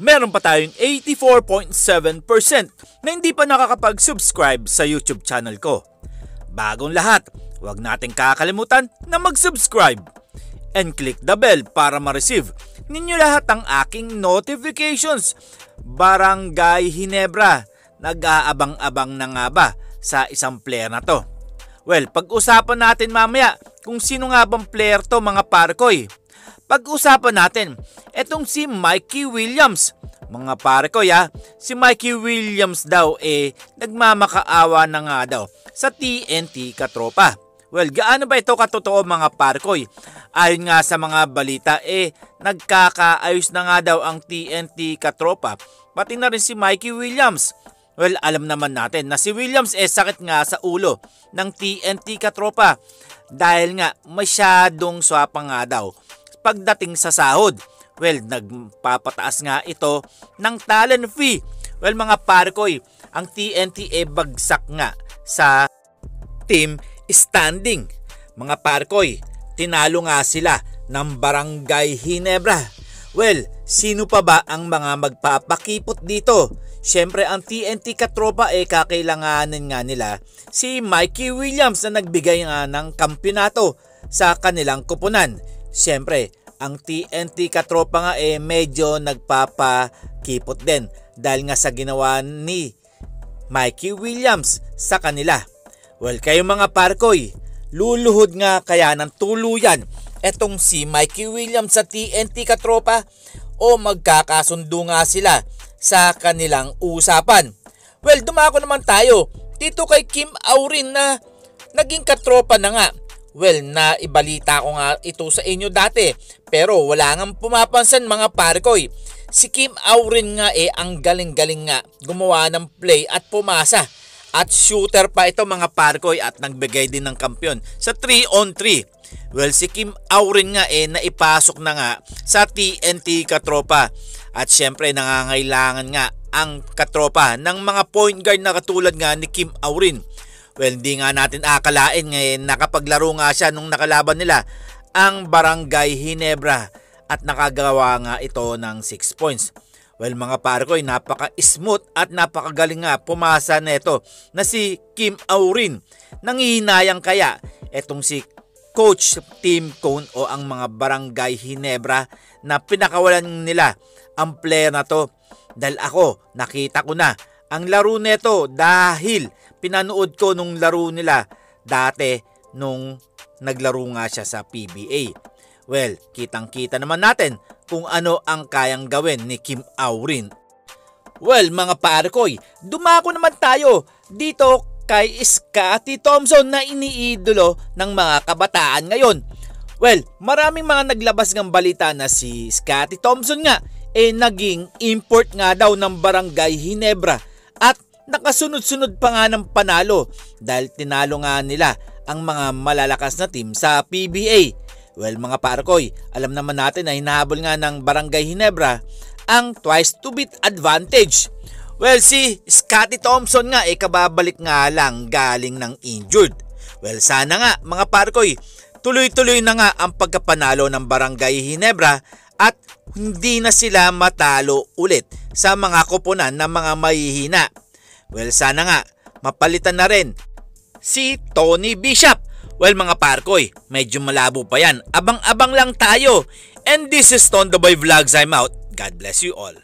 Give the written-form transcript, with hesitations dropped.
meron pa tayong 84.7% na hindi pa nakakapag-subscribe sa YouTube channel ko. Bagong lahat, huwag nating kakalimutan na mag-subscribe and click the bell para ma-receive ninyo lahat ang aking notifications. Barangay Ginebra, nag-aabang-abang na nga ba sa isang player na to? Well, pag-usapan natin mamaya kung sino nga bang player to mga parkoy. Pag-usapan natin etong si Mikey Williams. Mga parkoy si Mikey Williams daw nagmamakaawa na nga daw sa TNT katropa. Well, gaano ba ito katotoo mga parkoy? Ayon nga sa mga balita nagkakaayos na nga daw ang TNT katropa, pati na rin si Mikey Williams. Well, alam naman natin na si Williams sakit nga sa ulo ng TNT katropa dahil nga masyadong swapa nga daw pagdating sa sahod. Well, nagpapataas nga ito ng talent fee. Well, mga parkoy, ang TNT bagsak nga sa team standing. Mga parkoy, tinalo nga sila ng Barangay Ginebra. Well, sino pa ba ang mga magpapakipot dito? Siyempre, ang TNT katropa kakailanganin nga nila si Mikey Williams na nagbigay nga ng kampyonato sa kanilang kupunan. Siyempre, ang TNT katropa nga medyo nagpapakipot din dahil nga sa ginawa ni Mikey Williams sa kanila. Well, kayo mga parkoy, luluhod nga kaya ng tuluyan etong si Mikey Williams sa TNT katropa o magkakasundo nga sila sa kanilang usapan? Well, dumako naman tayo dito kay Kim Aurin na naging katropa na nga. Well, naibalita ko nga ito sa inyo dati pero wala nga pumapansin mga parkoy. Si Kim Aurin nga ang galing-galing nga gumawa ng play at pumasa. At shooter pa ito mga parkoy at nagbigay din ng kampyon sa 3-on-3. Well, si Kim Aurin nga naipasok na nga sa TNT katropa. At syempre nangangailangan nga ang katropa ng mga point guard na katulad nga ni Kim Aurin. Well, hindi nga natin akalain ngayon nakapaglaro nga siya nung nakalaban nila ang Barangay Ginebra at nakagawa nga ito ng 6 points. Well, mga parkoy, napaka-smooth at napakagaling nga pumasa nito na si Kim Aurin. Nangihinayang kaya etong si Coach Tim Cone o ang mga Barangay Ginebra na pinakawalan nila ang player na to. Dahil ako, nakita ko na ang laro nito dahil pinanood ko nung laro nila dati nung naglaro nga siya sa PBA. Well, kitang-kita naman natin kung ano ang kayang gawin ni Kim Aurin. Well, mga parkoy, dumako naman tayo dito kay Scottie Thompson na iniidolo ng mga kabataan ngayon. Well, maraming mga naglabas ng balita na si Scottie Thompson nga naging import nga daw ng Barangay Ginebra at nakasunod-sunod pa nga ng panalo dahil tinalo nga nila ang mga malalakas na team sa PBA. Well, mga parkoy, alam naman natin na hinahabol nga ng Barangay Ginebra ang twice to beat advantage. Well, si Scottie Thompson nga kababalik nga lang galing ng injured. Well, sana nga mga parkoy, tuloy-tuloy na nga ang pagkapanalo ng Barangay Ginebra at hindi na sila matalo ulit sa mga koponan ng mga mahihina. Well, sana nga mapalitan na rin si Tony Bishop. Well, mga parkoy, medyo malabo pa yan. Abang-abang lang tayo. And this is Tondoboy Vlogs. I'm out. God bless you all.